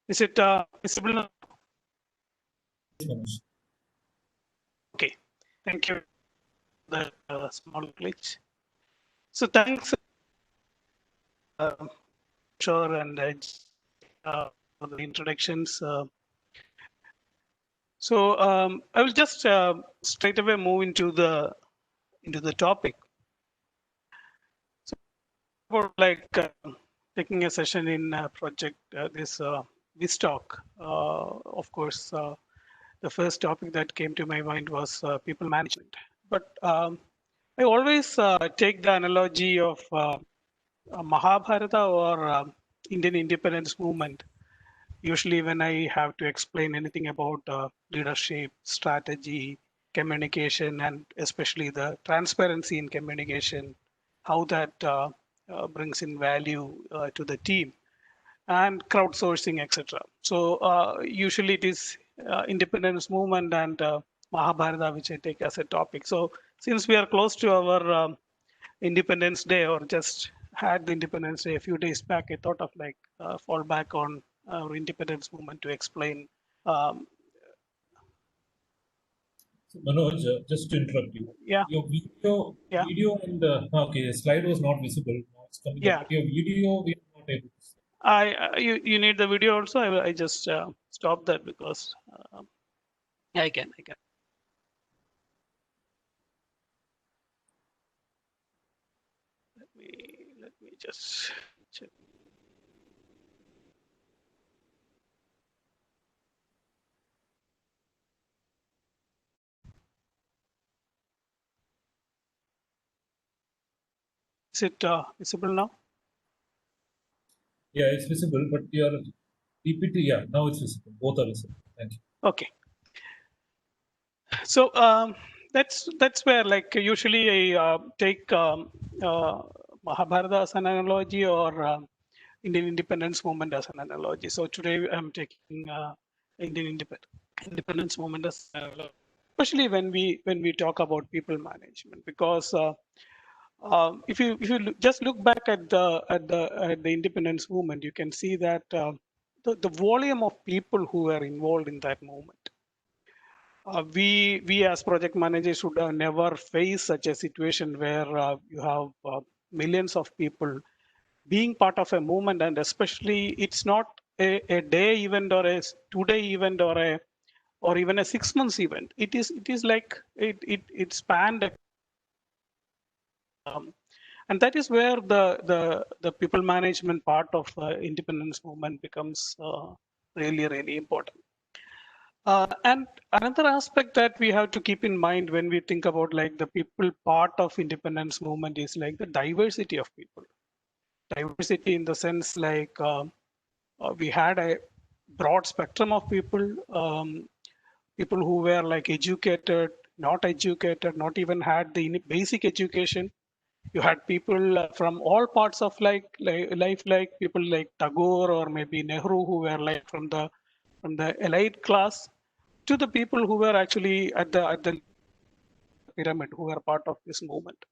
Is it visible now? Okay, thank you for that small glitch. So thanks, sure, and for the introductions. So I will just straight away move into the topic. So for like taking a session in project this Whiz talk. Of course, the first topic that came to my mind was people management. But I always take the analogy of Mahabharata or Indian Independence Movement. Usually, when I have to explain anything about leadership, strategy, communication, and especially the transparency in communication, how that brings in value to the team, and crowdsourcing, etc. So usually it is independence movement and Mahabharata, which I take as a topic. So since we are close to our Independence Day, or just had the Independence Day a few days back, I thought of like fall back on our independence movement to explain. Um, So Manoj, just to interrupt you, yeah, your video and okay, the slide was not visible. Now it's coming up, yeah. but your video we are not able to see. You need the video also. I just stopped that because I can. Let me just check. Is it visible now? Yeah, it's visible, but your PPT, yeah, now it's visible. Both are visible. Thank you. Okay. So that's where like usually I take Mahabharata as an analogy, or Indian independence movement as an analogy. So today I'm taking Indian independence movement as an analogy, especially when we talk about people management, because if you just look back at the independence movement, you can see that the volume of people who were involved in that movement. We as project managers should never face such a situation where you have millions of people being part of a movement, and especially it's not a day event or a 2 day event or even a 6 months event. It is like it spanned um, and that is where the people management part of independence movement becomes really important. And another aspect that we have to keep in mind when we think about like the people part of independence movement is like the diversity of people. Diversity in the sense like we had a broad spectrum of people, people who were like educated, not educated, not even had the basic education. You had people from all parts of life, like people like Tagore or maybe Nehru, who were like from the elite class, to the people who were actually at the pyramid, who were part of this movement.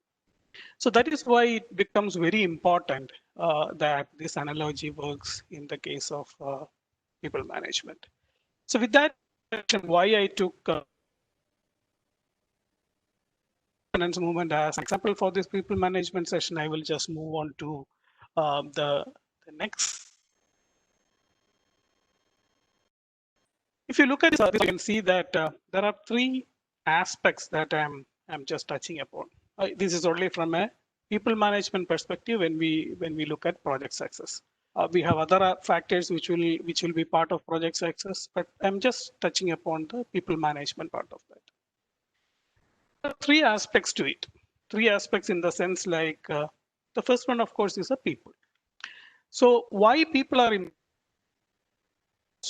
So that is why it becomes very important that this analogy works in the case of people management. So with that, why I took independence movement as an example for this people management session, I will just move on to the next. If you look at this, you can see that there are three aspects that I'm just touching upon. This is only from a people management perspective when we look at project success. We have other factors which will be part of project success, but I'm just touching upon the people management part of that. There are three aspects to it. Three aspects in the sense like the first one, of course, is the people. So why people are important?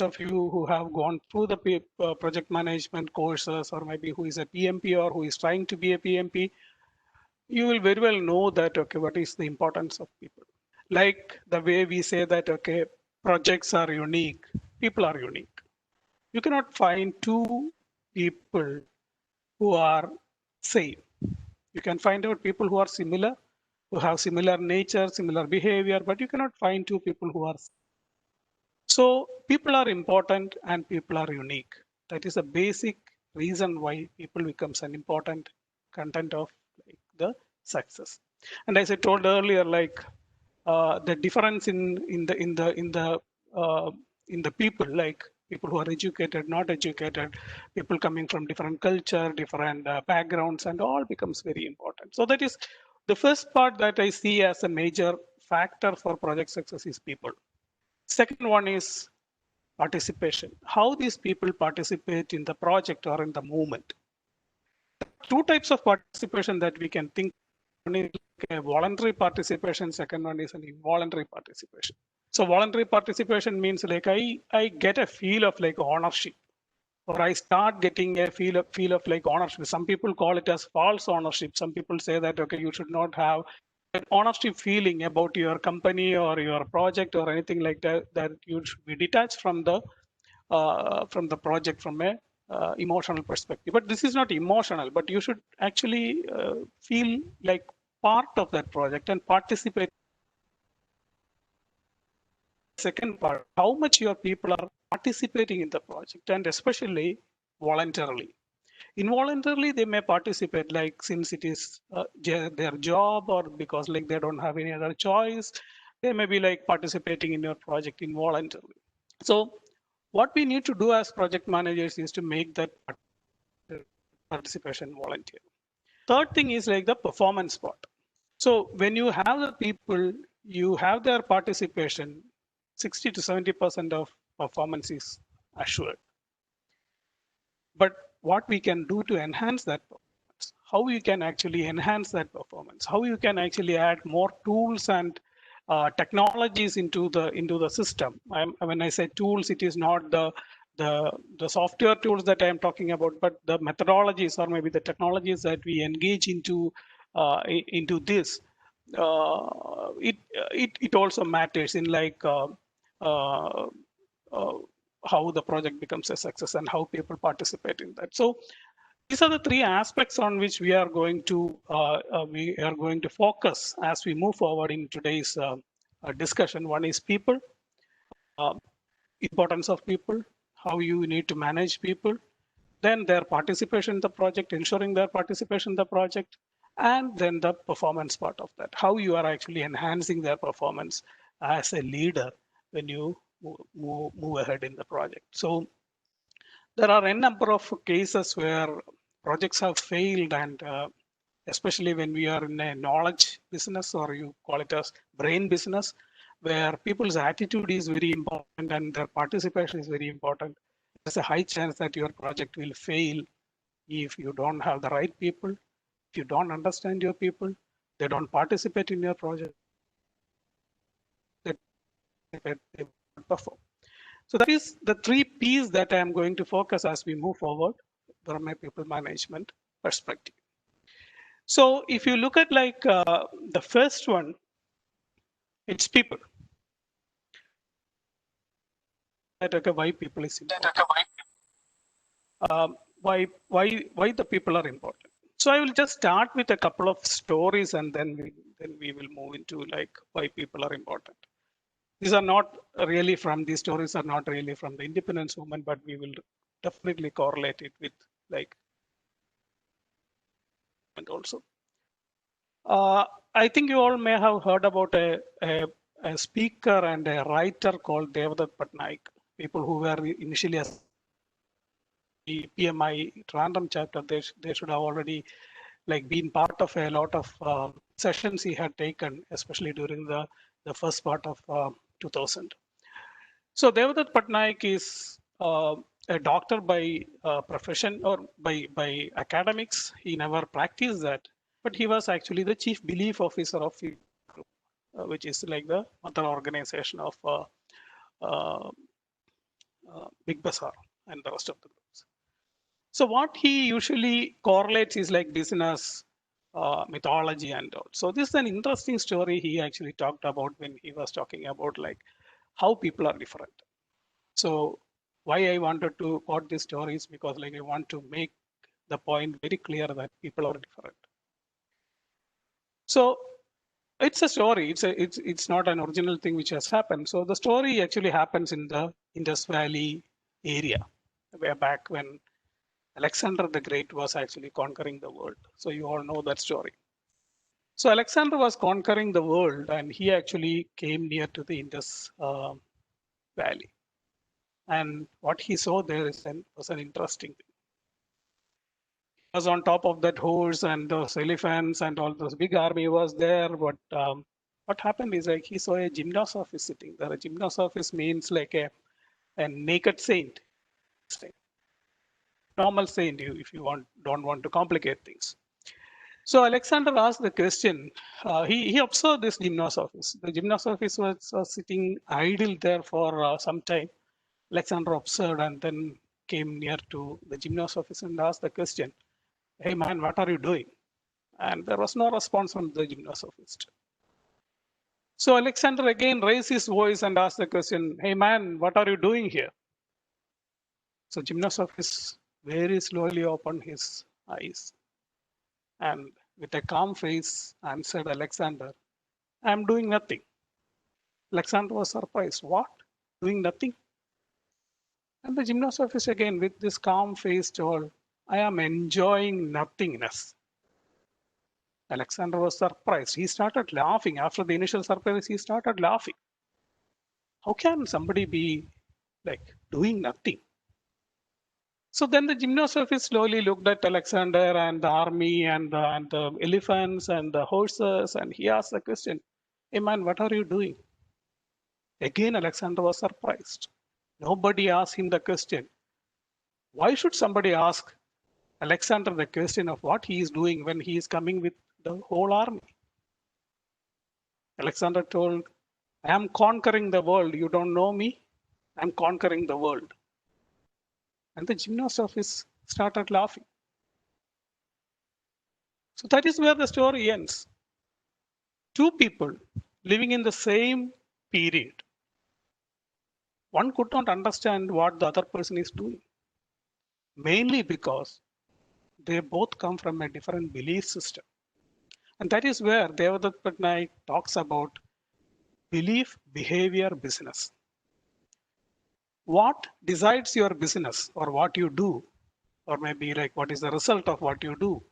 Of you who have gone through the project management courses, or maybe who is a PMP or who is trying to be a PMP, you will very well know that, okay, what is the importance of people? Like the way we say that, okay, projects are unique, people are unique. You cannot find two people who are same. You can find out people who are similar, who have similar nature, similar behavior, but you cannot find two people who are. So people are important and people are unique. That is a basic reason why people becomes an important content of like, the success. And as I told earlier, like the difference uh, in the people, like people who are educated, not educated, people coming from different culture, different backgrounds, and all becomes very important. So that is the first part that I see as a major factor for project success is people. Second one is participation. How these people participate in the project or in the movement. Two types of participation that we can think. One is like a voluntary participation. Second one is an involuntary participation. So voluntary participation means like I get a feel of like ownership, or I start getting a feel of like ownership. Some people call it as false ownership. Some people say that okay, you should not have an ownership feeling about your company or your project or anything like that. That you should be detached from the project from a emotional perspective. But this is not emotional, but you should actually feel like part of that project and participate. Second part, how much your people are participating in the project, and especially voluntarily. Involuntarily, they may participate, like since it is their job or because like they don't have any other choice, they may be like participating in your project involuntarily. So what we need to do as project managers is to make that participation volunteer. Third thing is like the performance part. So when you have the people, you have their participation, 60 to 70% of performance is assured. But what we can do to enhance that performance, how you can actually enhance that performance, how you can actually add more tools and technologies into the system. When I say tools, it is not the software tools that I am talking about, but the methodologies or maybe the technologies that we engage into this. It also matters in like uh, uh, how the project becomes a success and how people participate in that. So these are the three aspects on which we are going to focus as we move forward in today's discussion. One is people, uh, importance of people, how you need to manage people, then their participation in the project, ensuring their participation in the project, and then the performance part of that, how you are actually enhancing their performance as a leader when you move ahead in the project. So there are a number of cases where projects have failed, and especially when we are in a knowledge business, or you call it as brain business, where people's attitude is very important and their participation is very important. There's a high chance that your project will fail if you don't have the right people, if you don't understand your people, they don't participate in your project, they perform. So that is the three P's that I am going to focus as we move forward from a people management perspective. So if you look at like the first one, it's people. That okay, why people is important. Why the people are important. So I will just start with a couple of stories, and then we will move into like why people are important. These are not really from these stories are not really from the independence movement, but we will definitely correlate it with like and also. I think you all may have heard about a speaker and a writer called Devdutt Patnaik. People who were initially as the PMI random chapter, they should have already like been part of a lot of sessions he had taken, especially during the first part of 2000. So Devdutt Patnaik is a doctor by profession or by academics. He never practiced that, but he was actually the chief belief officer of the group, which is like the mother organization of uh, Big Bazaar and the rest of the groups. So what he usually correlates is like business, mythology, and all. So this is an interesting story he actually talked about when he was talking about like how people are different. So why I wanted to quote this story is because like I want to make the point very clear that people are different. So It's a story. It's not an original thing which has happened. So the story actually happens in the Indus Valley area, where back when Alexander the Great was actually conquering the world. So you all know that story. So Alexander was conquering the world, and he actually came near to the Indus Valley. And what he saw there was an interesting thing. He was on top of that horse, and those elephants and all those big army was there. But what happened is like he saw a gymnosophy sitting there. A gymnosophy means like a naked saint, normal saint, if you don't want to complicate things. So Alexander asked the question. He observed this gymnosophists. The gymnosophists was sitting idle there for some time. Alexander observed and then came near to the gymnosophist and asked the question, "Hey man, what are you doing?" And there was no response from the gymnosophist. So Alexander again raised his voice and asked the question, "Hey man, what are you doing here?" So gymnosophist very slowly opened his eyes and with a calm face answered Alexander, "I'm doing nothing." Alexander was surprised. "What? Doing nothing?" And the gymnosophist again with this calm face told, "I am enjoying nothingness." Alexander was surprised. He started laughing. After the initial surprise, he started laughing. How can somebody be like doing nothing? So then the gymnosophist slowly looked at Alexander and the army and the elephants and the horses, and he asked the question, "Hey man, what are you doing?" Again, Alexander was surprised. Nobody asked him the question. Why should somebody ask Alexander the question of what he is doing when he is coming with the whole army? Alexander told, "I am conquering the world. You don't know me? I'm conquering the world." And the gymnosophist started laughing. So that is where the story ends. Two people living in the same period. One could not understand what the other person is doing, mainly because they both come from a different belief system. And that is where Devadatta Patnaik talks about belief, behavior, business. What decides your business or what you do, or maybe like what is the result of what you do,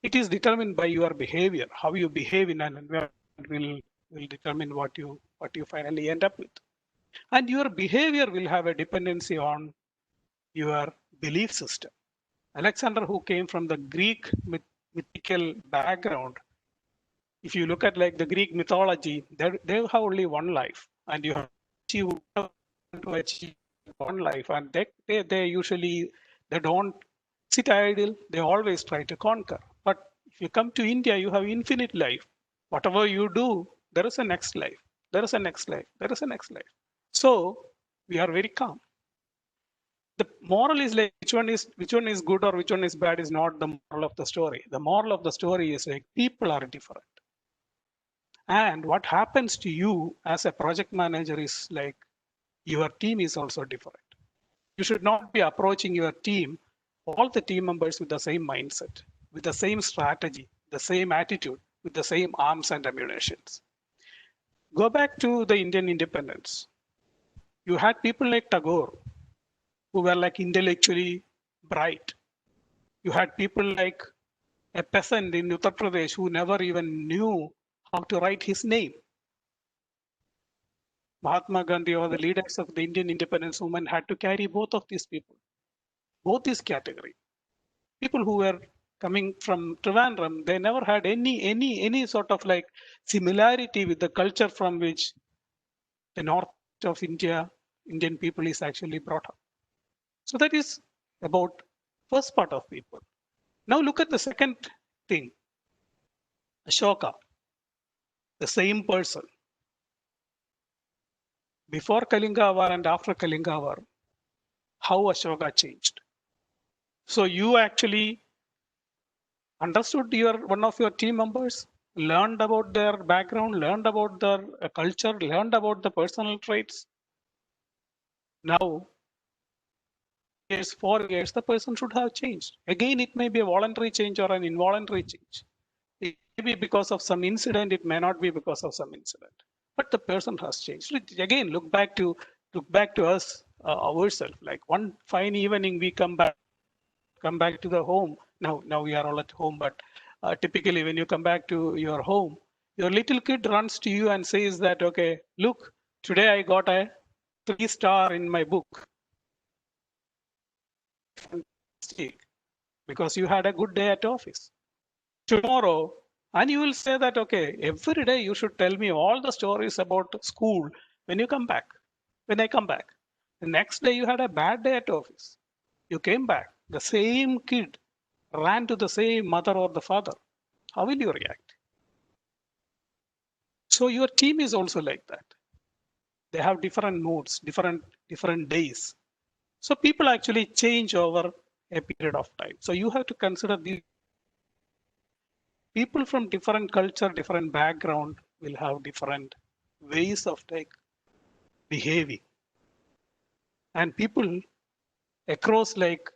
it is determined by your behavior. How you behave in an environment will determine what you finally end up with. And your behavior will have a dependency on your belief system. Alexander, who came from the Greek mythical background, if you look at like the Greek mythology, they have only one life, and you have to achieve one life, and they usually they don't sit idle. They always try to conquer. But if you come to India, you have infinite life. Whatever you do, there is a next life. There is a next life. There is a next life. So we are very calm. The moral is like which one is good or which one is bad is not the moral of the story. The moral of the story is like people are different. And what happens to you as a project manager is like your team is also different. You should not be approaching your team, all the team members with the same mindset, with the same strategy, the same attitude, with the same arms and ammunitions. Go back to the Indian independence. You had people like Tagore who were like intellectually bright. You had people like a peasant in Uttar Pradesh who never even knew how to write his name. Mahatma Gandhi or the leaders of the Indian independence movement had to carry both of these people, both these categories. People who were coming from Trivandrum, they never had any sort of like similarity with the culture from which the north of India, Indian people is actually brought up. So that is about first part of people. Now look at the second thing, Ashoka, the same person. Before Kalinga War and after Kalinga War, how Ashoka changed. So you actually understood one of your team members, learned about their background, learned about their culture, learned about the personal traits. Now, 4 years, the person should have changed. Again, it may be a voluntary change or an involuntary change. Maybe because of some incident, it may not be because of some incident, but the person has changed. Again, look back to us ourselves. Like one fine evening, we come back to the home. Now we are all at home, but typically when you come back to your home, your little kid runs to you and says that, okay, look, today I got a 3 star in my book. Fantastic, because you had a good day at office. Tomorrow, and you will say that, okay, every day you should tell me all the stories about school when you come back. When I come back, the next day you had a bad day at office. You came back, the same kid ran to the same mother or the father. How will you react? So your team is also like that. They have different moods, different days. So people actually change over a period of time. So you have to consider these people from different culture, different background will have different ways of like behaving, and people across like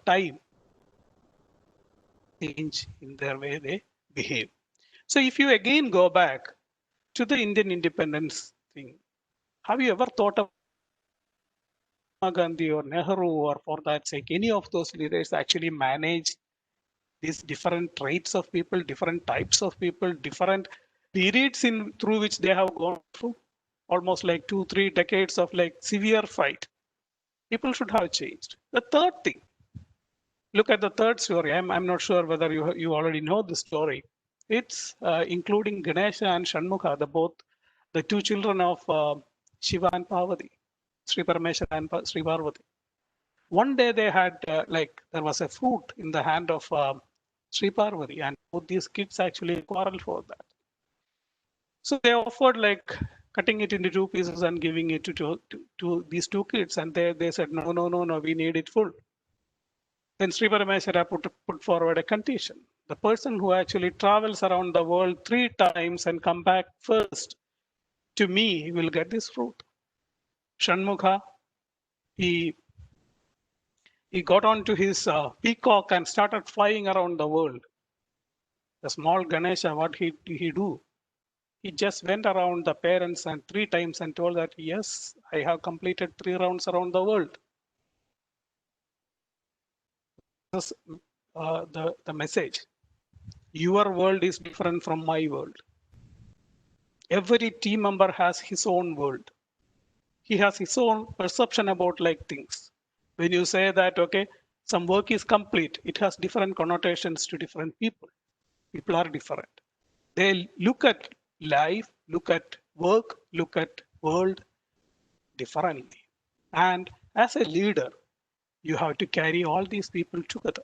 time change in their way they behave. So if you again go back to the Indian independence thing, have you ever thought of Gandhi or Nehru, or for that sake, any of those leaders actually manage these different traits of people, different types of people, different periods in through which they have gone through, almost like 2-3 decades of like severe fight? People should have changed. The third thing, look at the third story. I'm not sure whether you already know the story. It's including Ganesha and Shanmukha, the two children of Shiva and Parvati, Sri Parameshwara and Sri Parvati. One day they had like there was a fruit in the hand of Sri Parvati, and both these kids actually quarreled for that. So they offered like cutting it into two pieces and giving it to these two kids, and they said no, no, no, no, we need it full. Then Sri Parameshwara put forward a condition. The person who actually travels around the world 3 times and come back first to me will get this fruit. Shanmukha, he he got onto his peacock and started flying around the world. The small Ganesha, what he do? He just went around the parents and 3 times and told that, yes, I have completed 3 rounds around the world. This, the message. Your world is different from my world. Every team member has his own world. He has his own perception about like things. When you say that, okay, some work is complete, it has different connotations to different people. People are different. They look at life, look at work, look at world differently. And as a leader, you have to carry all these people together.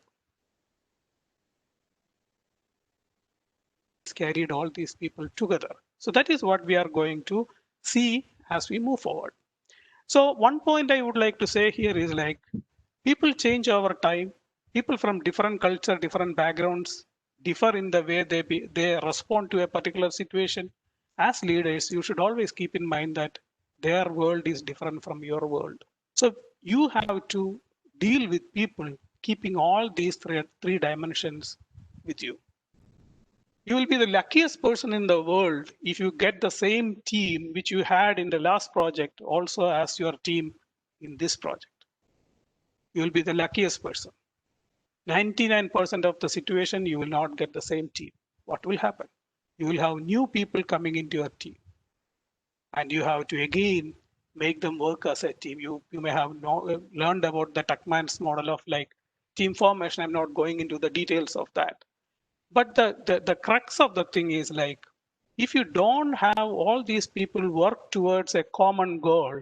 Carried all these people together. So that is what we are going to see as we move forward. So one point I would like to say here is like people change over time. People from different culture, different backgrounds differ in the way they respond to a particular situation. As leaders, you should always keep in mind that their world is different from your world. So you have to deal with people keeping all these three dimensions with you. You will be the luckiest person in the world if you get the same team which you had in the last project also as your team in this project. You will be the luckiest person. 99% of the situation, you will not get the same team. What will happen? You will have new people coming into your team, and you have to again make them work as a team. You may have learned about the Tuckman's model of like team formation. I'm not going into the details of that. But the crux of the thing is like, if you don't have all these people work towards a common goal,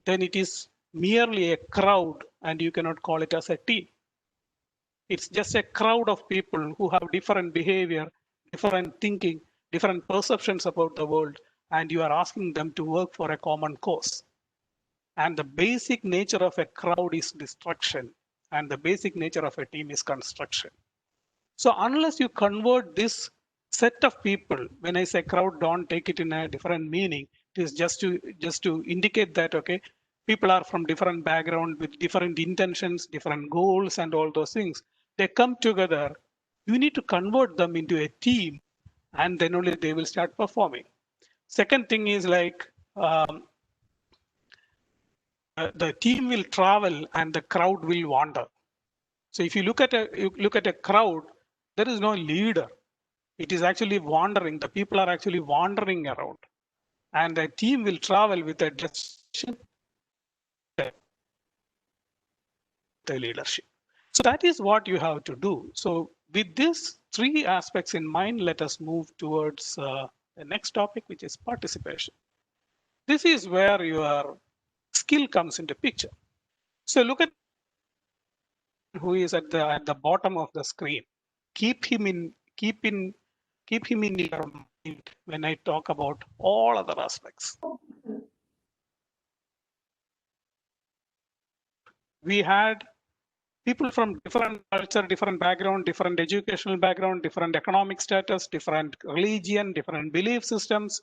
then it is merely a crowd and you cannot call it as a team. It's just a crowd of people who have different behavior, different thinking, different perceptions about the world, and you are asking them to work for a common cause. And the basic nature of a crowd is destruction, and the basic nature of a team is construction. So unless you convert this set of people, when I say crowd, don't take it in a different meaning. It is just to indicate that, okay, people are from different background with different intentions, different goals, and all those things. They come together You need to convert them into a team, and then only they will start performing. Second thing is like the team will travel and the crowd will wander. So if you look at a crowd, there is no leader. It is actually wandering. The people are actually wandering around, and the team will travel with a destination, the leadership. So that is what you have to do. So with these three aspects in mind, let us move towards the next topic, which is participation. This is where your skill comes into picture. So look at who is at the bottom of the screen. Keep him in your mind when I talk about all other aspects. We had people from different culture, different background, different educational background, different economic status, different religion, different belief systems,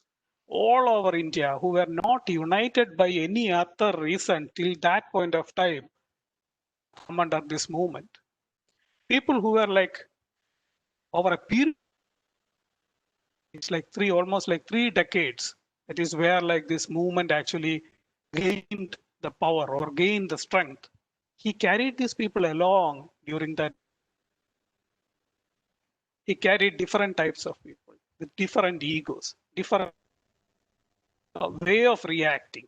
all over India who were not united by any other reason till that point of time come under this movement. People who were like over a period, it's like almost like 3 decades. That is where like this movement actually gained the power or gained the strength. He carried these people along during that. He carried different types of people with different egos, different way of reacting.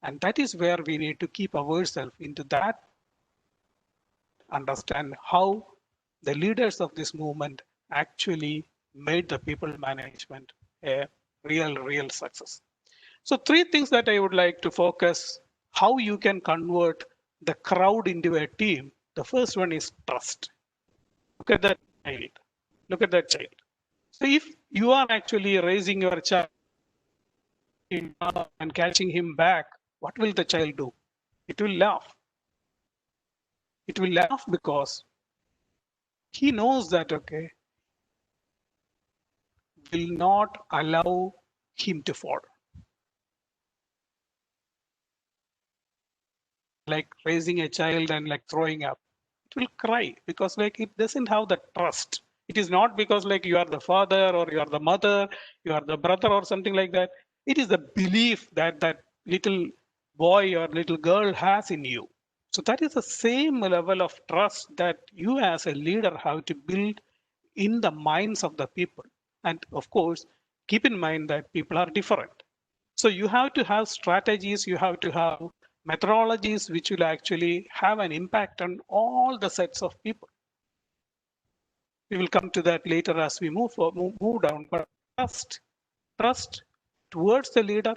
And that is where we need to keep ourselves into that, understand how the leaders of this movement actually made the people management a real success. So three things that I would like to focus, how you can convert the crowd into a team. The first one is trust. Look at that child. Look at that child. So if you are actually raising your child and catching him back, what will the child do? It will laugh. It will laugh because he knows that, okay, will not allow him to fall. Like raising a child and like throwing up, it will cry because like it doesn't have the trust. It is not because like you are the father or you are the mother, you are the brother or something like that. It is the belief that that little boy or little girl has in you. So that is the same level of trust that you as a leader have to build in the minds of the people. And of course, keep in mind that people are different. So you have to have strategies, you have to have methodologies which will actually have an impact on all the sets of people. We will come to that later as we move down. But trust towards the leader,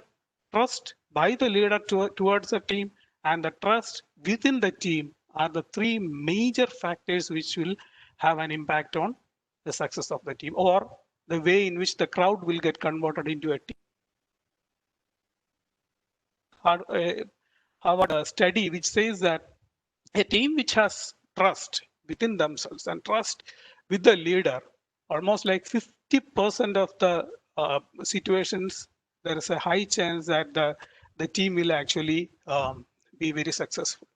trust by the leader towards the team, and the trust within the team are the three major factors which will have an impact on the success of the team or the way in which the crowd will get converted into a team. Harvard study which says that a team which has trust within themselves and trust with the leader, almost like 50% of the situations, there is a high chance that the team will actually be very successful.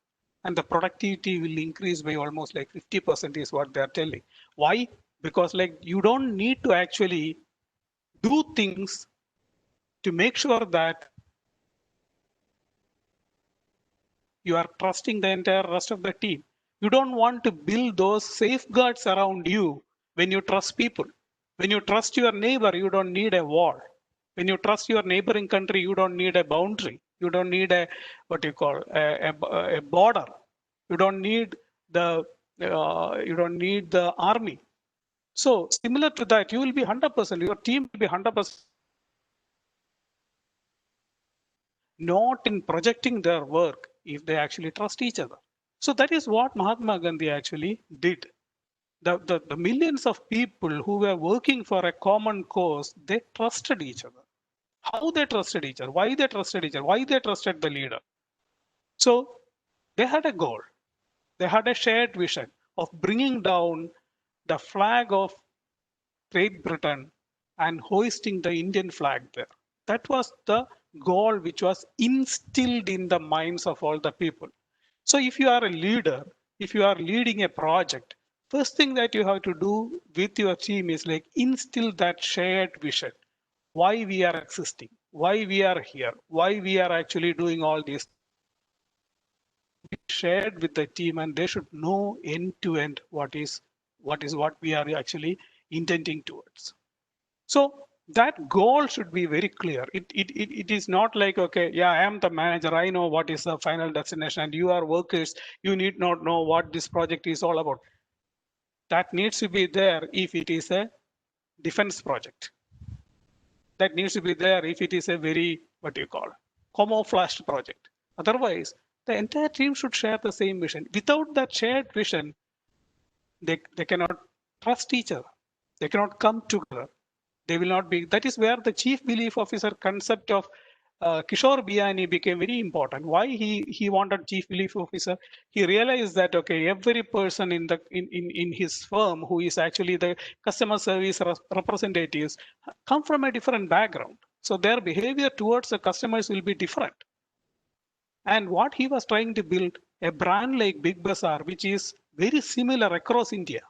And the productivity will increase by almost like 50% is what they're telling. Why? Because like you don't need to actually do things to make sure that you are trusting the entire rest of the team. You don't want to build those safeguards around you when you trust people. When you trust your neighbor, you don't need a wall. When you trust your neighboring country, you don't need a boundary. You don't need a what you call a border. You don't need the army. So similar to that, you will be 100%. Your team will be 100%. Not in projecting their work if they actually trust each other. So that is what Mahatma Gandhi actually did. The millions of people who were working for a common cause, they trusted each other. How they trusted each other, why they trusted each other, why they trusted the leader. So they had a goal. They had a shared vision of bringing down the flag of Great Britain and hoisting the Indian flag there. That was the goal which was instilled in the minds of all the people. So if you are a leader, if you are leading a project, First thing that you have to do with your team is like instill that shared vision. Why we are existing, why we are here, why we are actually doing all this. Shared with the team, and they should know end to end what we are actually intending towards. So that goal should be very clear. It is not like, okay, yeah, I am the manager, I know what is the final destination, and you are workers, you need not know what this project is all about. That needs to be there if it is a defense project. That needs to be there if it is a very, what do you call, camouflaged project. Otherwise, the entire team should share the same vision. Without that shared vision, they cannot trust each other. They cannot come together. They will not be. That is where the chief belief officer concept of Kishore Biani became very important. Why he wanted chief belief officer? He realized that okay, every person in his firm who is actually the customer service representatives come from a different background. So their behavior towards the customers will be different. And what he was trying to build a brand like Big Bazaar, which is very similar across India.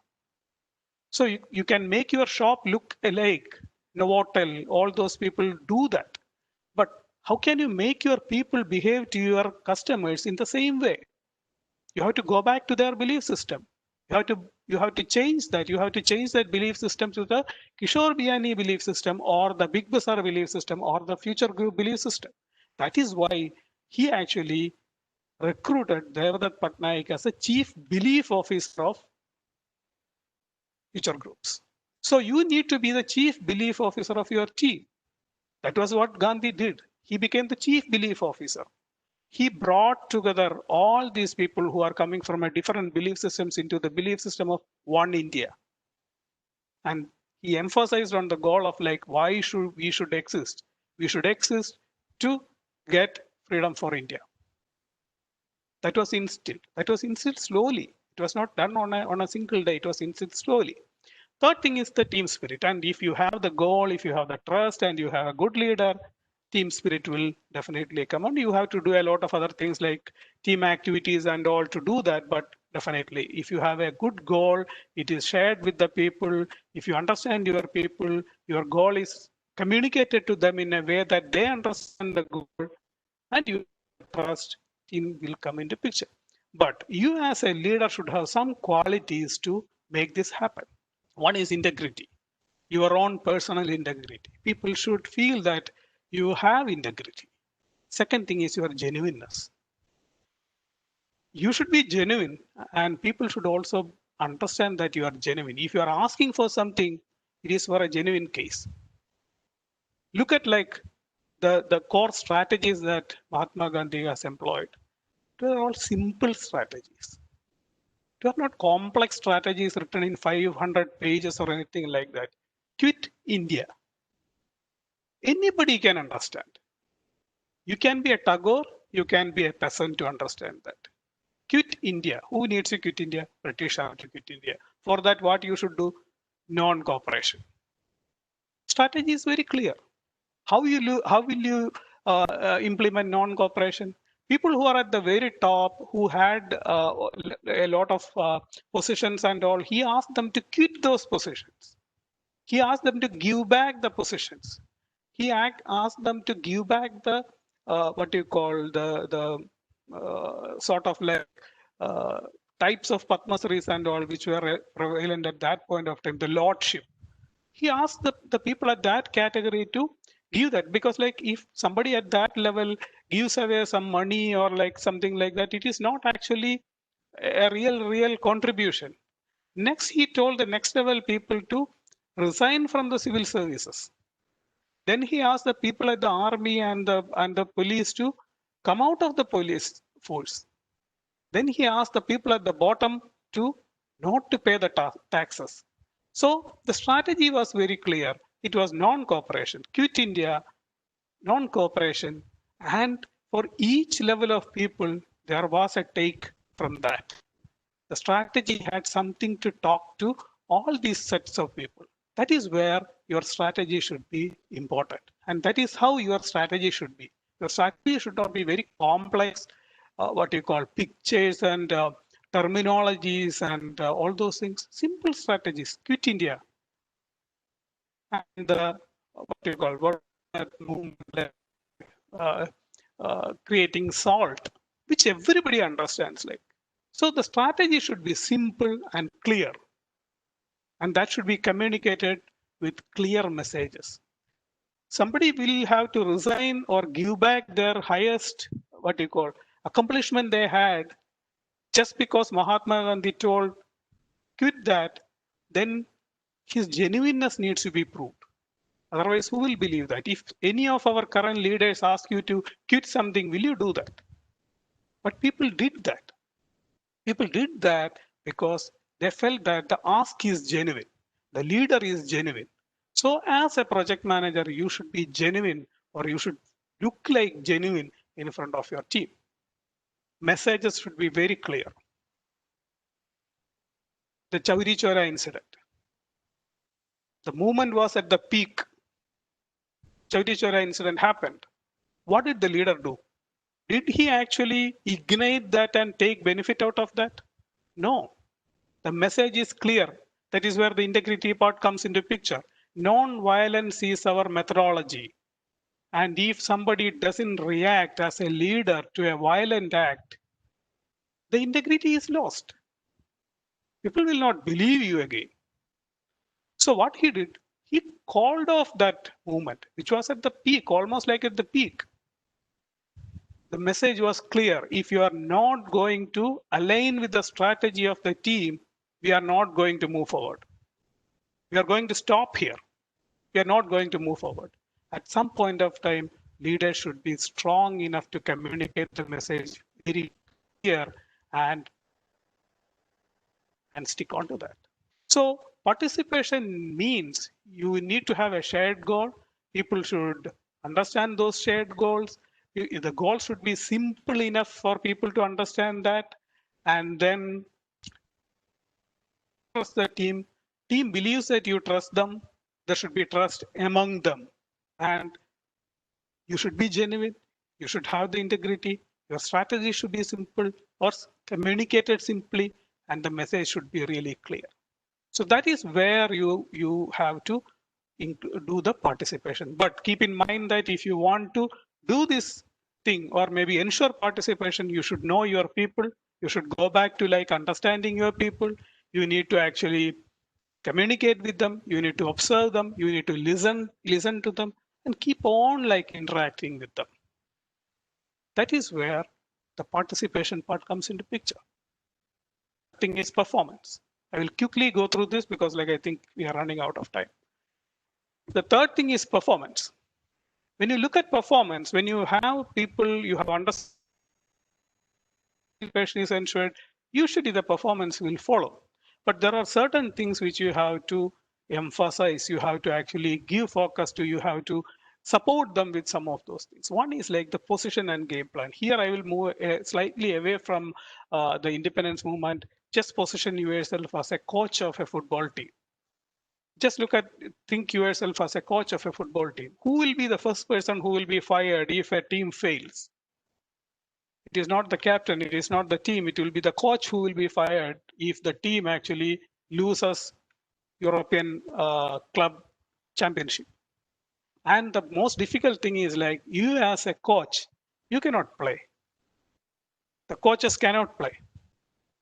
So you can make your shop look alike. Novotel, all those people do that. But how can you make your people behave to your customers in the same way? You have to go back to their belief system. You have to change that. You have to change that belief system to the Kishore Biani belief system or the Big Bazaar belief system or the Future Group belief system. That is why he actually recruited Devdutt Patnaik as a chief belief officer of Future Groups. So you need to be the chief belief officer of your team. That was what Gandhi did. He became the chief belief officer. He brought together all these people who are coming from a different belief systems into the belief system of one India. And he emphasized on the goal of like why should we should exist. We should exist to get freedom for India. That was instilled. That was instilled slowly. It was not done on a single day. It was instilled slowly. Third thing is the team spirit. And if you have the goal, if you have the trust, and you have a good leader, team spirit will definitely come. And you have to do a lot of other things like team activities and all to do that. But definitely, if you have a good goal, it is shared with the people. If you understand your people, your goal is communicated to them in a way that they understand the goal, and you trust, team will come into picture. But you as a leader should have some qualities to make this happen. One is integrity, your own personal integrity. People should feel that you have integrity. Second thing is your genuineness. You should be genuine, and people should also understand that you are genuine. If you are asking for something, it is for a genuine case. Look at like the core strategies that Mahatma Gandhi has employed. They are all simple strategies. They are not complex strategies written in 500 pages or anything like that. Quit India. Anybody can understand. You can be a Tagore, you can be a peasant to understand that. Quit India. Who needs to quit India? British have to quit India. For that, what you should do? Non-cooperation. Strategy is very clear. How will you implement non-cooperation? People who are at the very top, who had a lot of positions and all, he asked them to quit those positions. He asked them to give back the positions. He asked them to give back the what you call the sort of like types of Padmasris and all which were prevalent at that point of time, the lordship. He asked the people at that category to give that, because like if somebody at that level gives away some money or like something like that, it is not actually a real contribution. Next, he told the next level people to resign from the civil services. Then he asked the people at the army and the police to come out of the police force. Then he asked the people at the bottom to not to pay the taxes. So the strategy was very clear. It was non-cooperation, quit India, non-cooperation, and for each level of people, there was a take from that. The strategy had something to talk to all these sets of people. That is where your strategy should be important. And that is how your strategy should be. Your strategy should not be very complex, what you call pictures and terminologies and all those things. Simple strategies. Quit India. And what do you call what that movement, uh, creating salt, which everybody understands. Like, so the strategy should be simple and clear, and that should be communicated with clear messages. Somebody will have to resign or give back their highest, what do you call, accomplishment they had just because Mahatma Gandhi told quit that, then his genuineness needs to be proved. Otherwise, who will believe that? If any of our current leaders ask you to quit something, will you do that? But people did that. People did that because they felt that the ask is genuine. The leader is genuine. So as a project manager, you should be genuine, or you should look like genuine in front of your team. Messages should be very clear. The Chauri Chora incident. The movement was at the peak. Chauri Chora incident happened. What did the leader do? Did he actually ignite that and take benefit out of that? No. The message is clear. That is where the integrity part comes into picture. Non-violence is our methodology. And if somebody doesn't react as a leader to a violent act, the integrity is lost. People will not believe you again. So what he did, he called off that movement, which was at the peak, almost like at the peak. The message was clear. If you are not going to align with the strategy of the team, we are not going to move forward. We are going to stop here. We are not going to move forward. At some point of time, leaders should be strong enough to communicate the message very clear and stick on to that. So participation means you need to have a shared goal. People should understand those shared goals. The goal should be simple enough for people to understand that. And then trust the team. Team believes that you trust them. There should be trust among them. And you should be genuine. You should have the integrity. Your strategy should be simple or communicated simply, and the message should be really clear. So that is where you have to do the participation. But keep in mind that if you want to do this thing or maybe ensure participation, you should know your people. You should go back to like understanding your people. You need to actually communicate with them. You need to observe them. You need to listen to them, and keep on like interacting with them. That is where the participation part comes into picture. Thing is performance. I will quickly go through this because like I think we are running out of time. The third thing is performance. When you look at performance, when you have people, you have understanding is ensured, usually the performance will follow. But there are certain things which you have to emphasize, you have to actually give focus to, you have to support them with some of those things. One is like the position and game plan. Here I will move slightly away from the independence movement. Just position yourself as a coach of a football team. Just think yourself as a coach of a football team. Who will be the first person who will be fired if a team fails? It is not the captain, it is not the team, it will be the coach who will be fired if the team actually loses European club championship. And the most difficult thing is like you as a coach, you cannot play. The coaches cannot play.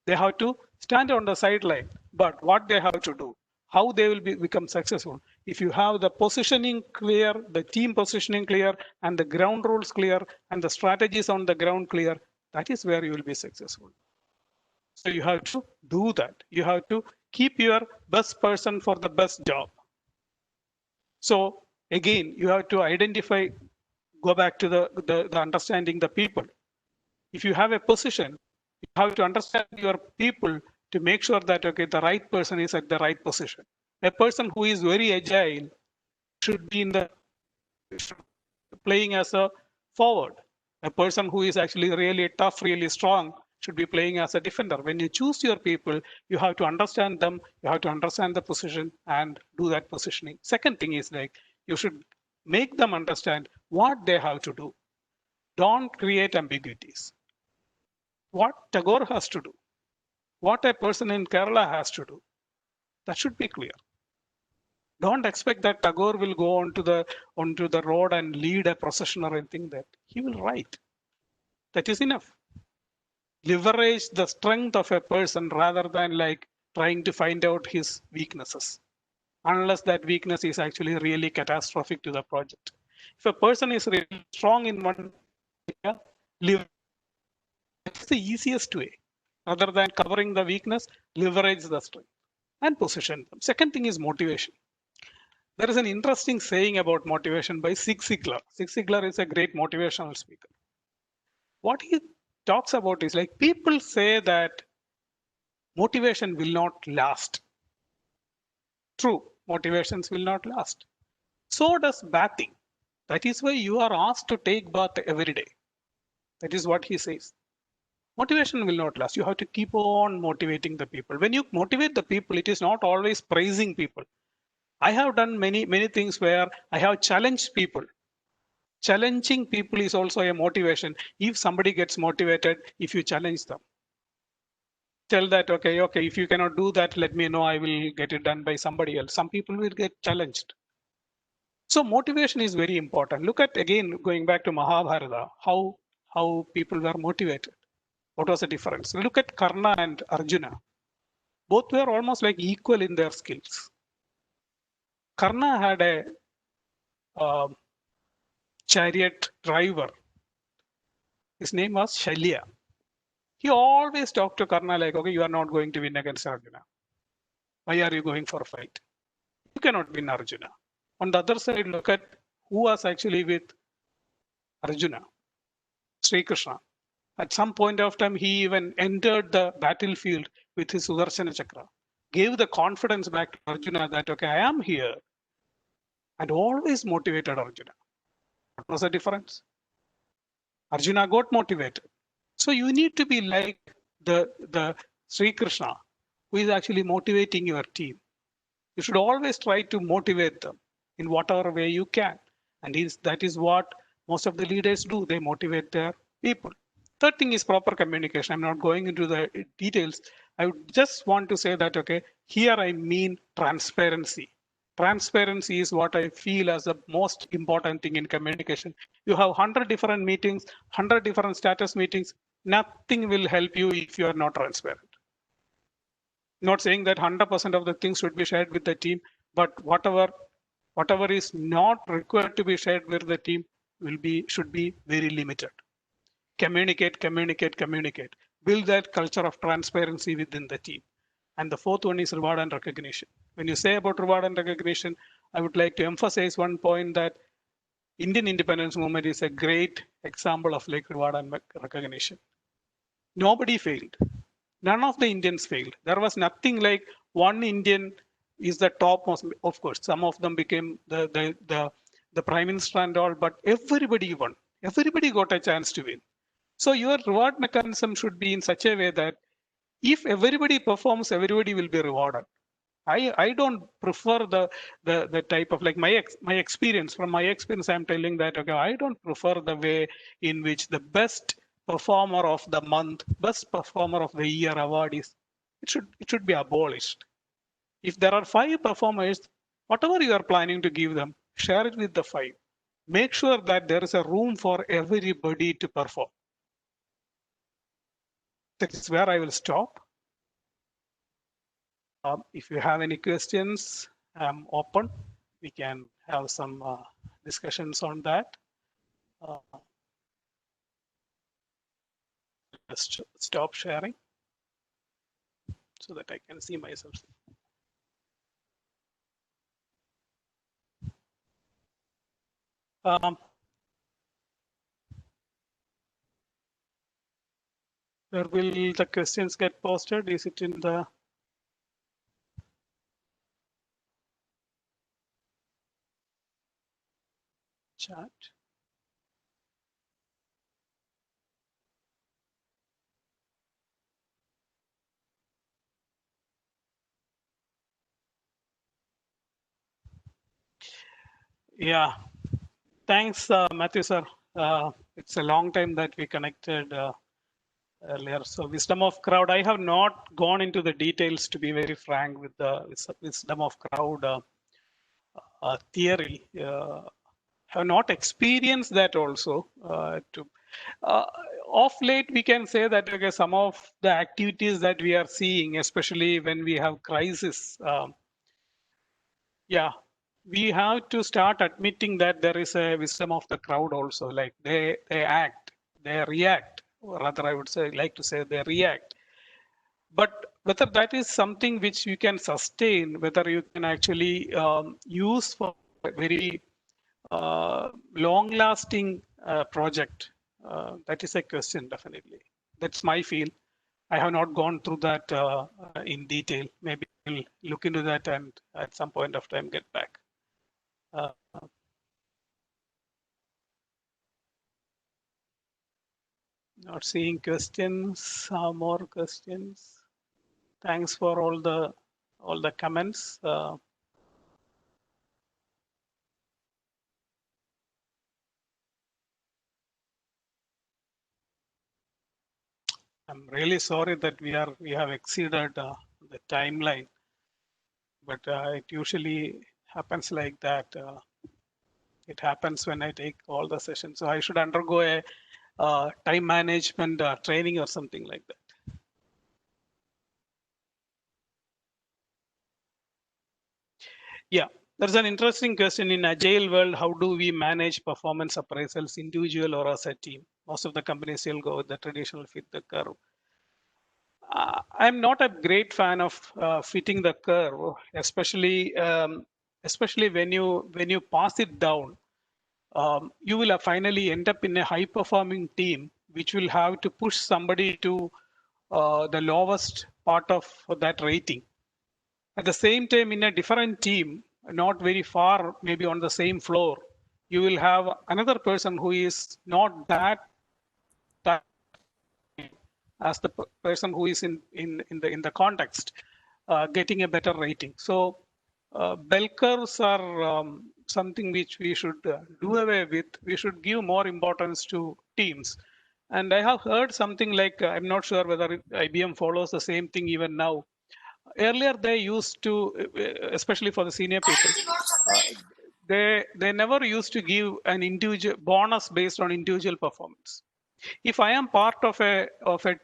They have to stand on the sideline. But what they have to do, how they will become successful, if you have the positioning clear, the team positioning clear, and the ground rules clear, and the strategies on the ground clear, that is where you will be successful. So you have to do that. You have to keep your best person for the best job. So again, you have to identify, go back to the understanding the people. If you have a position, you have to understand your people to make sure that, okay, the right person is at the right position. A person who is very agile should be playing as a forward. A person who is actually really tough, really strong should be playing as a defender. When you choose your people, you have to understand them, you have to understand the position and do that positioning. Second thing is like, you should make them understand what they have to do. Don't create ambiguities. What Tagore has to do. what a person in Kerala has to do. That should be clear. Don't expect that Tagore will go onto the road and lead a procession or anything. That he will write. That is enough. Leverage the strength of a person rather than like trying to find out his weaknesses, unless that weakness is actually really catastrophic to the project. If a person is really strong in one area, that's the easiest way. Rather than covering the weakness, leverage the strength and position them. Second thing is motivation. There is an interesting saying about motivation by Zig Ziglar. Zig Ziglar is a great motivational speaker. What he talks about is like people say that motivation will not last. True, motivations will not last. So does bathing. That is why you are asked to take bath every day. That is what he says. Motivation will not last. You have to keep on motivating the people. When you motivate the people, it is not always praising people. I have done many things where I have challenged people. Challenging people is also a motivation. If somebody gets motivated, if you challenge them, tell that, okay, if you cannot do that, let me know. I will get it done by somebody else. Some people will get challenged. So motivation is very important. Look at, again, going back to Mahabharata, how people were motivated. What was the difference? Look at Karna and Arjuna. Both were almost like equal in their skills. Karna had a chariot driver. His name was Shalya. He always talked to Karna like, okay, you are not going to win against Arjuna. Why are you going for a fight? You cannot win Arjuna. On the other side, look at who was actually with Arjuna, Sri Krishna. At some point of time, he even entered the battlefield with his Sudarshana Chakra, gave the confidence back to Arjuna that, okay, I am here, and always motivated Arjuna. What was the difference? Arjuna got motivated. So you need to be like the Sri Krishna, who is actually motivating your team. You should always try to motivate them in whatever way you can. And that is what most of the leaders do. They motivate their people. Third thing is proper communication. I'm not going into the details. I would just want to say that, okay, here I mean transparency. Transparency is what I feel as the most important thing in communication. You have 100 different meetings, 100 different status meetings. Nothing will help you if you are not transparent. Not saying that 100% of the things should be shared with the team, but whatever is not required to be shared with the team should be very limited. Communicate. Build that culture of transparency within the team. And the fourth one is reward and recognition. When you say about reward and recognition, I would like to emphasize one point that Indian Independence Movement is a great example of like reward and recognition. Nobody failed. None of the Indians failed. There was nothing like one Indian is the topmost. Of course, some of them became the prime minister and all, but everybody won. Everybody got a chance to win. So your reward mechanism should be in such a way that if everybody performs, everybody will be rewarded. I don't prefer the type of like my experience. From my experience, I'm telling that, okay, I don't prefer the way in which the best performer of the month, best performer of the year award is. It should be abolished. If there are 5 performers, whatever you are planning to give them, share it with the 5. Make sure that there is a room for everybody to perform. That is where I will stop. If you have any questions, I'm open. We can have some discussions on that. Just stop sharing so that I can see myself. Where will the questions get posted? Is it in the chat? Yeah, thanks, Matthew sir. It's a long time that we connected. earlier. So wisdom of crowd, I have not gone into the details, to be very frank, with the wisdom of crowd theory. Have not experienced that also. Uh, of late, we can say that okay, some of the activities that we are seeing, especially when we have crisis, yeah, we have to start admitting that there is a wisdom of the crowd also. Like they act, they react, or rather, I would say, like to say, they react. But whether that is something which you can sustain, whether you can actually use for a very long-lasting project, that is a question, definitely. That's my feel. I have not gone through that in detail. Maybe I'll look into that and at some point of time get back. Uh, Not seeing questions. More questions. Thanks for all the comments. I'm really sorry that we have exceeded the timeline, but it usually happens like that. It happens when I take all the sessions, so I should undergo a time management training or something like that. Yeah, there's an interesting question. In agile world, how do we manage performance appraisals, individual or as a team? Most of the companies still go with the traditional fit the curve. I'm not a great fan of fitting the curve, especially when you pass it down. You will finally end up in a high performing team, which will have to push somebody to the lowest part of that rating. At the same time, in a different team, not very far, maybe on the same floor, you will have another person who is not that as the person who is in the context, getting a better rating. So bell curves are something which we should do away with. We should give more importance to teams. And I have heard something like, I'm not sure whether IBM follows the same thing even now. Earlier, they used to, especially for the senior people, they never used to give an individual bonus based on individual performance. If I am part of a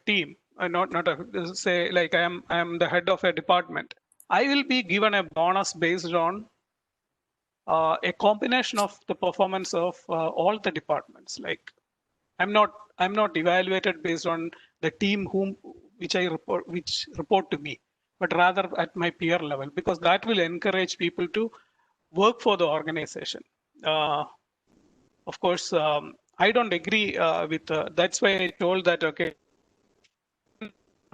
team, not a, say like I am the head of a department, I will be given a bonus based on a combination of the performance of all the departments. Like I'm not evaluated based on the team which report to me, but rather at my peer level, because that will encourage people to work for the organization. Of course, I don't agree with that's why I told that okay,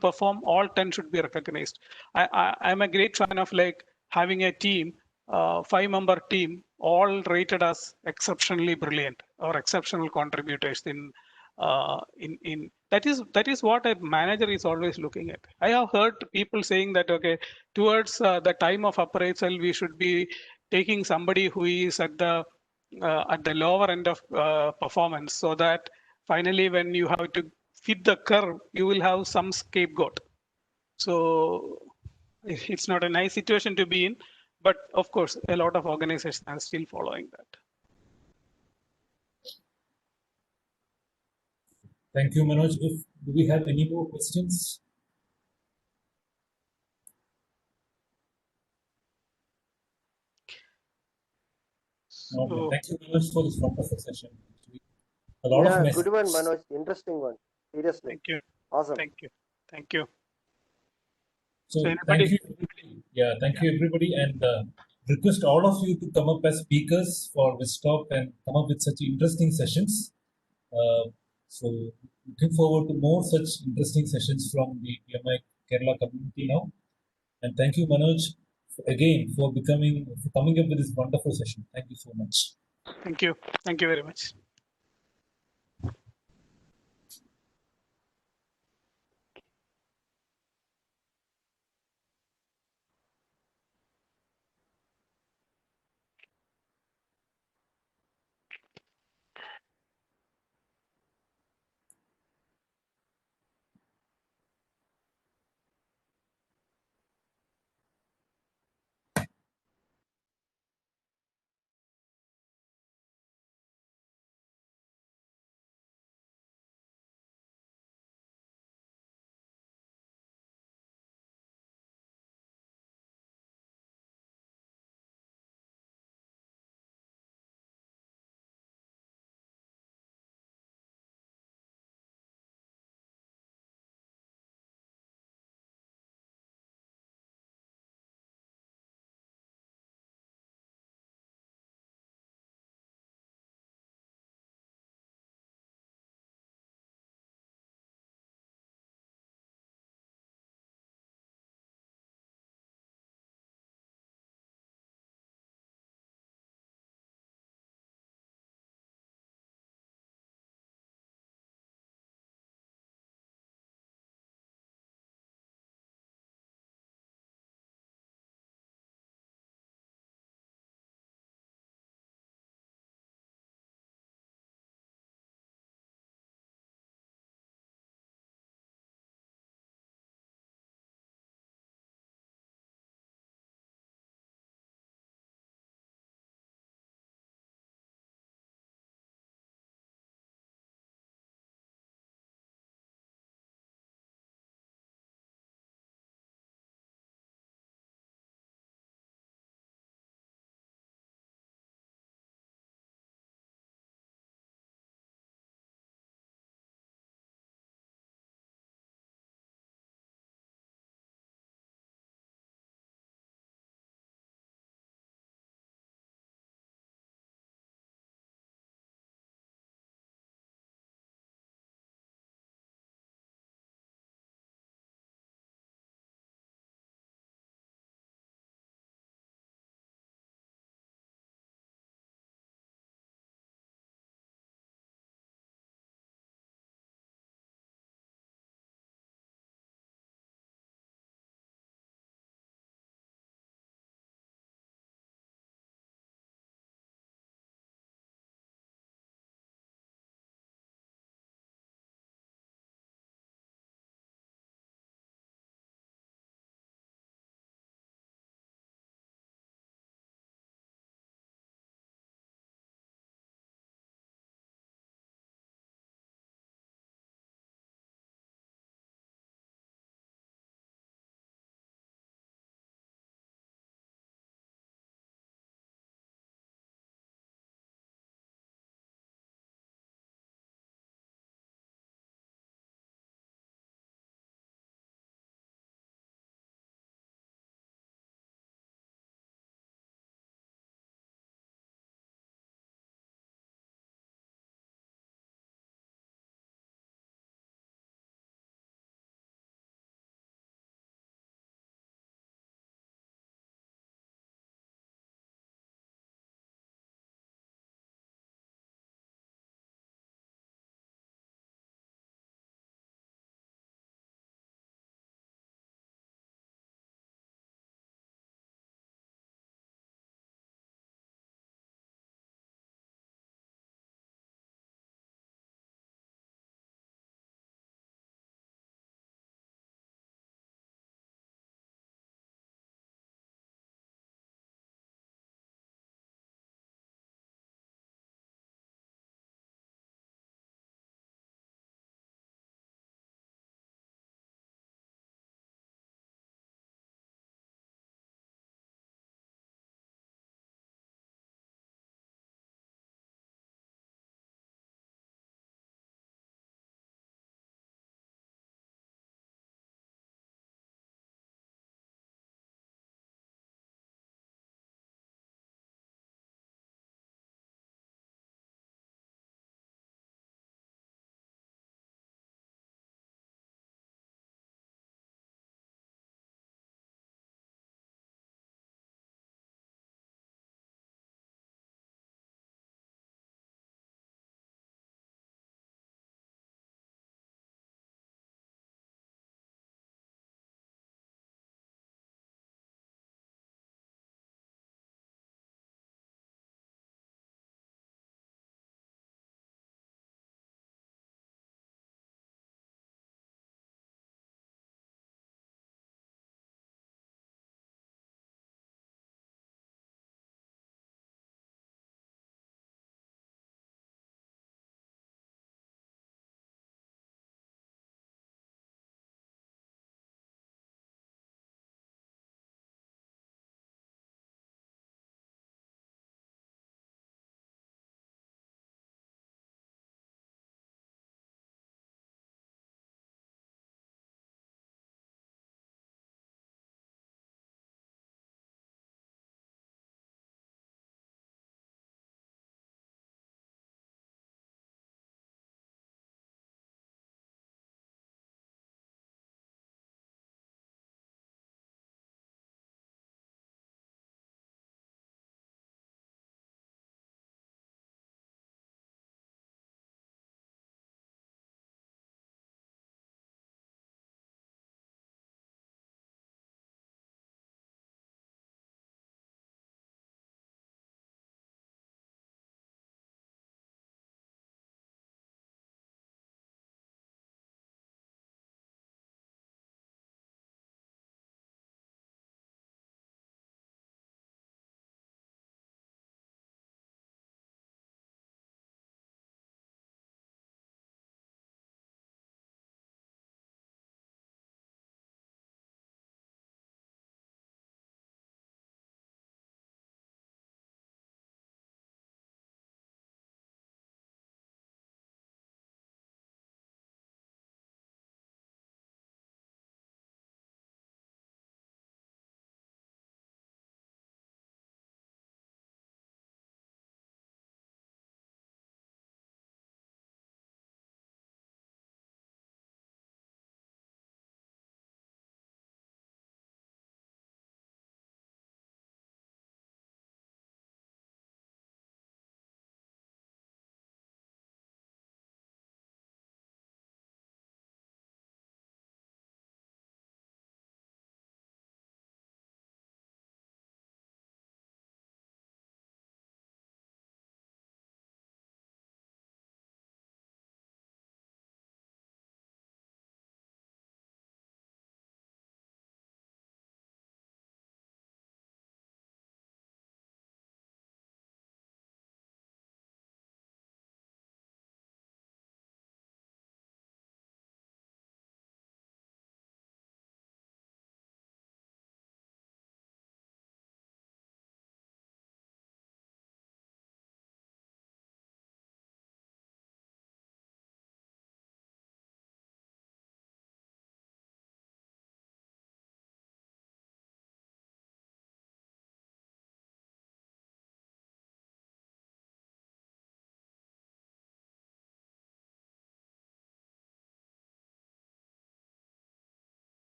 perform, all 10 should be recognized. I'm a great fan of like having a team, 5-member team, all rated as exceptionally brilliant or exceptional contributors in that is what a manager is always looking at. I have heard people saying that okay, towards the time of appraisal, we should be taking somebody who is at the lower end of performance, so that finally when you have to fit the curve, you will have some scapegoat. So it's not a nice situation to be in, but of course, a lot of organizations are still following that. Thank you, Manoj. Do we have any more questions? So, Thank you, Manoj, for this wonderful session. A lot of Good one, messages. Manoj. Interesting one. Seriously. thank you. Awesome. Thank you. Thank you. So So thank you, everybody. Yeah, thank you, everybody, and request all of you to come up as speakers for this talk and come up with such interesting sessions. So looking forward to more such interesting sessions from the PMI Kerala community now. And thank you, Manoj, again for coming up with this wonderful session. Thank you so much. Thank you. Thank you very much.